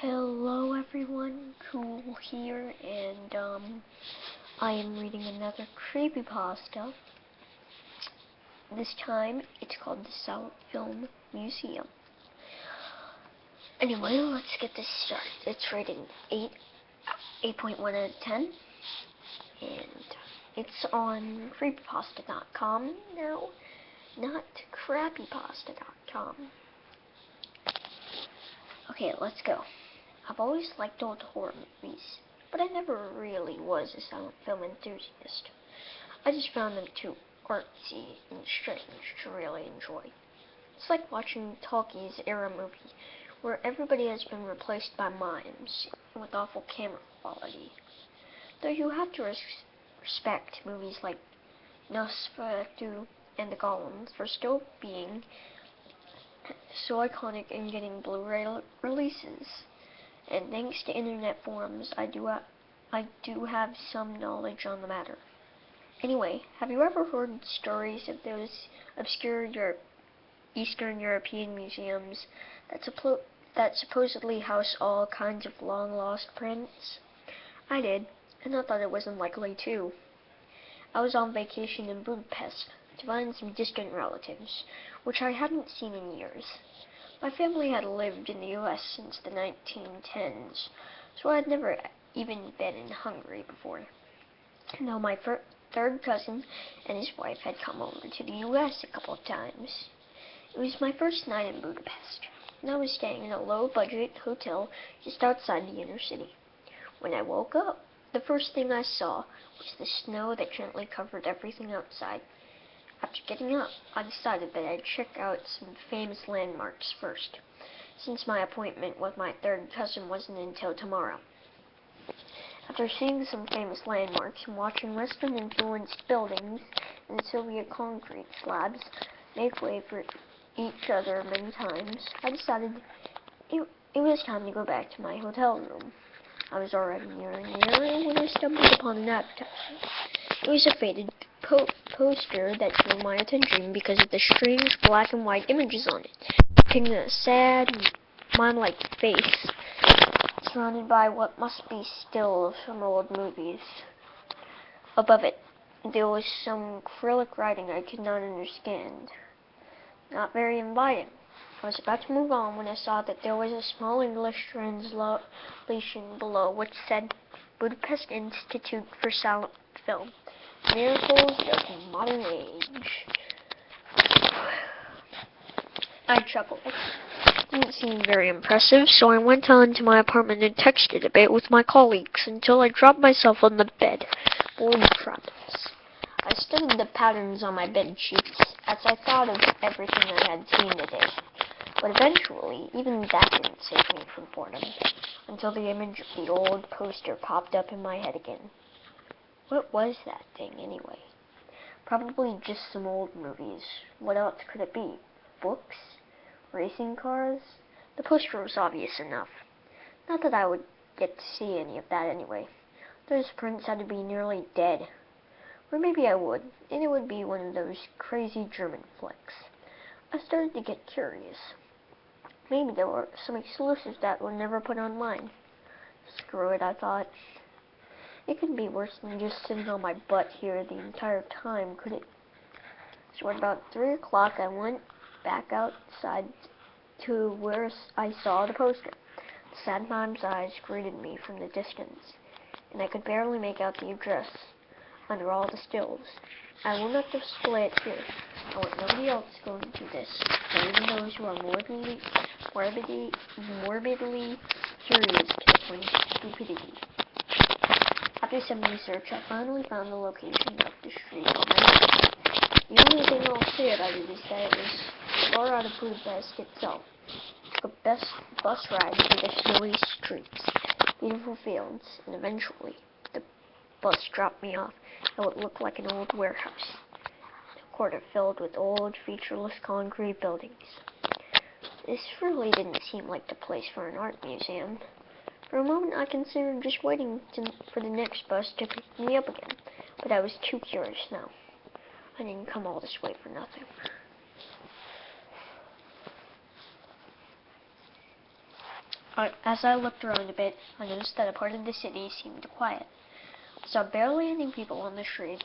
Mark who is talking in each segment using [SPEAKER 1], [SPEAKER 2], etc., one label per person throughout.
[SPEAKER 1] Hello everyone, Cool here, and I am reading another creepypasta. This time, it's called The Silent Film Museum. Anyway, let's get this started. It's rated 8.1 out of 10, and it's on creepypasta.com now, not crappypasta.com. Okay, let's go. I've always liked old horror movies, but I never really was a silent film enthusiast. I just found them too artsy and strange to really enjoy. It's like watching Talkies era movie, where everybody has been replaced by mimes with awful camera quality. Though you have to respect movies like Nosferatu and The Golem for still being so iconic and getting Blu-ray releases. And thanks to internet forums, I do have some knowledge on the matter. Anyway, have you ever heard stories of those obscure Eastern European museums that supposedly house all kinds of long-lost prints? I did, and I thought it was unlikely too. I was on vacation in Budapest to find some distant relatives, which I hadn't seen in years. My family had lived in the U.S. since the 1910s, so I had never even been in Hungary before. Though my third cousin and his wife had come over to the U.S. a couple of times. It was my first night in Budapest, and I was staying in a low-budget hotel just outside the inner city. When I woke up, the first thing I saw was the snow that gently covered everything outside. After getting up, I decided that I'd check out some famous landmarks first, since my appointment with my third cousin wasn't until tomorrow. After seeing some famous landmarks and watching Western-influenced buildings and Soviet concrete slabs make way for each other many times, I decided it was time to go back to my hotel room. I was already nearing the area when I stumbled upon an advertisement. It was a faded poster that drew my attention because of the strange black and white images on it, depicting a sad, mime-like face, surrounded by what must be stills from old movies. Above it, there was some acrylic writing I could not understand. Not very inviting. I was about to move on when I saw that there was a small English translation below which said, Budapest Institute for Silent Film. Miracles of the Modern Age. I chuckled. It didn't seem very impressive, so I went on to my apartment and texted a bit with my colleagues until I dropped myself on the bed, bored crapless. I studied the patterns on my bed sheets as I thought of everything I had seen today. But eventually, even that didn't save me from boredom, until the image of the old poster popped up in my head again. What was that thing, anyway? Probably just some old movies. What else could it be? Books? Racing cars? The poster was obvious enough. Not that I would get to see any of that anyway. Those prints had to be nearly dead. Or maybe I would, and it would be one of those crazy German flicks. I started to get curious. Maybe there were some exclusives that were never put online. Screw it, I thought. It couldn't be worse than just sitting on my butt here the entire time, could it? So at about 3 o'clock, I went back outside to where I saw the poster. The sad mime's eyes greeted me from the distance, and I could barely make out the address under all the stills. I will not display it here. I want nobody else going to this, not even those who are morbidly curious to the point of stupidity. After some research, I finally found the location of the street on my map. The only thing I'll say about it is that it was far out of Budapest itself. I took a bus ride through the snowy streets, beautiful fields, and eventually the bus dropped me off at what looked like an old warehouse, a quarter filled with old, featureless concrete buildings. This really didn't seem like the place for an art museum. For a moment, I considered just waiting for the next bus to pick me up again, but I was too curious now. I didn't come all this way for nothing. As I looked around a bit, I noticed that a part of the city seemed quiet. I saw barely any people on the street.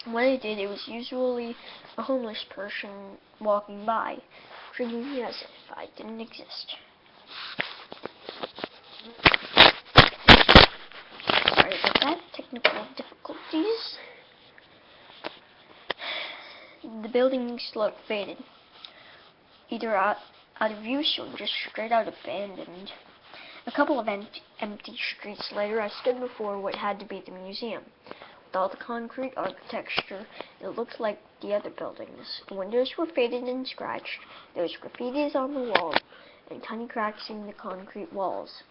[SPEAKER 1] When I did, it was usually a homeless person walking by, treating me as if I didn't exist. Sorry about that. Technical difficulties. The buildings looked faded, either out of use or just straight out abandoned. A couple of empty streets later, I stood before what had to be the museum. With all the concrete architecture, it looked like the other buildings. The windows were faded and scratched. There was graffitis on the walls and tiny cracks in the concrete walls.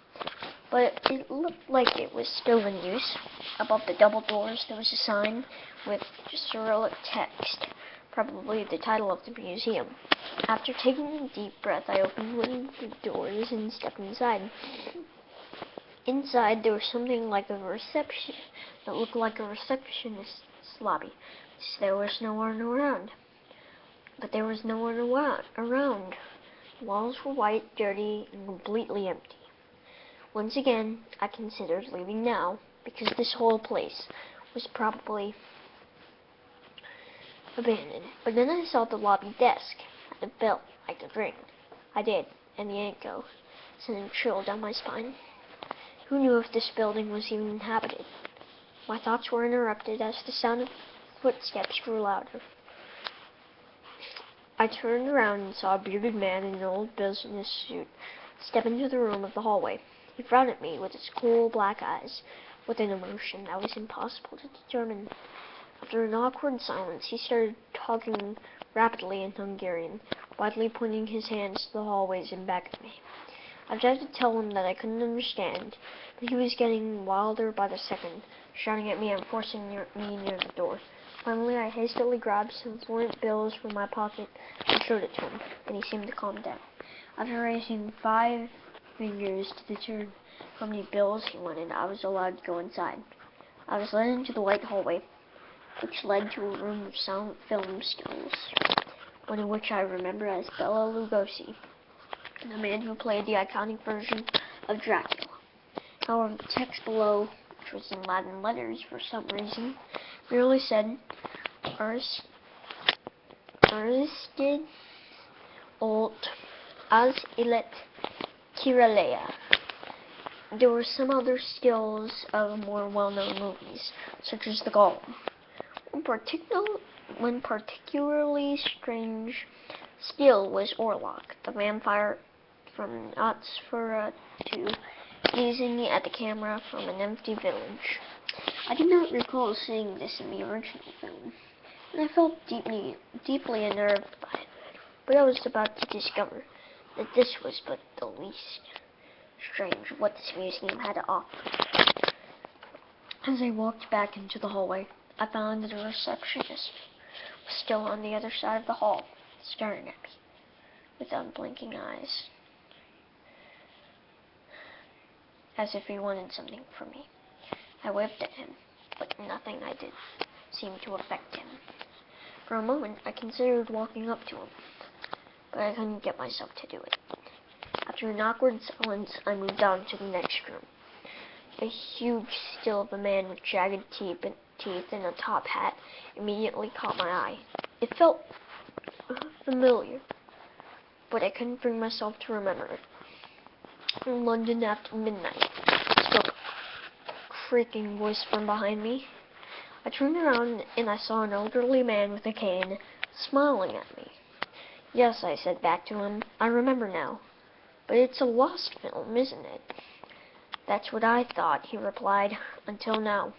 [SPEAKER 1] But it looked like it was still in use. Above the double doors, there was a sign with Cyrillic text, probably the title of the museum. After taking a deep breath, I opened one of the doors and stepped inside. Inside, there was something like a reception that looked like a receptionist's lobby. There was no one around. But there was no one around. The walls were white, dirty, and completely empty. Once again, I considered leaving now, because this whole place was probably abandoned. But then I saw the lobby desk, and it felt like a ring. I did, and the echo sent a chill down my spine. Who knew if this building was even inhabited? My thoughts were interrupted as the sound of footsteps grew louder. I turned around and saw a bearded man in an old business suit step into the room of the hallway. He frowned at me with his cool black eyes, with an emotion that was impossible to determine. After an awkward silence, he started talking rapidly in Hungarian, widely pointing his hands to the hallways and back at me. I tried to tell him that I couldn't understand, but he was getting wilder by the second, shouting at me and forcing me near the door. Finally, I hastily grabbed some foreign bills from my pocket and showed it to him, and he seemed to calm down. After raising 5 fingers to determine how many bills he wanted, I was allowed to go inside. I was led into the white hallway, which led to a room of silent film stills, one of which I remember as Bela Lugosi, the man who played the iconic version of Dracula. However, the text below, which was in Latin letters for some reason, merely said, Aristide Olt as illet Kiralea. There were some other stills of more well-known movies, such as The Golem. One particularly strange still was Orlok, the vampire from Nosferatu, gazing at the camera from an empty village. I do not recall seeing this in the original film, and I felt deeply unnerved by it, but I was about to discover that this was but the least strange of what this museum had to offer. As I walked back into the hallway, I found that the receptionist was still on the other side of the hall, staring at me with unblinking eyes, as if he wanted something from me. I waved at him, but nothing I did seemed to affect him. For a moment, I considered walking up to him, but I couldn't get myself to do it. After an awkward silence, I moved on to the next room. A huge still of a man with jagged teeth and a top hat immediately caught my eye. It felt familiar, but I couldn't bring myself to remember it. In London after midnight, spoke a creaking voice from behind me. I turned around and I saw an elderly man with a cane smiling at me. Yes, I said back to him, I remember now. But it's a lost film, isn't it? That's what I thought, he replied, until now.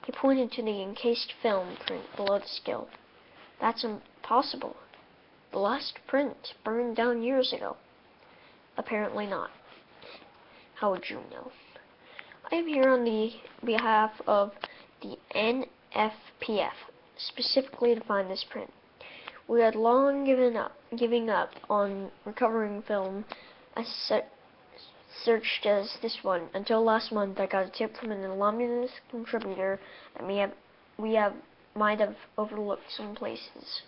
[SPEAKER 1] He pointed to the encased film print below the still. That's impossible. The last print burned down years ago. Apparently not. How would you know? I am here on the behalf of the NFPF, specifically to find this print. We had long giving up on recovering film as searched as this one, until last month I got a tip from an anonymous contributor that might have overlooked some places.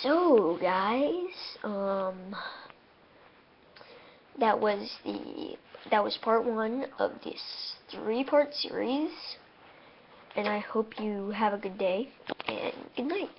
[SPEAKER 1] So guys, that was part 1 of this 3-part series, and I hope you have a good day and good night.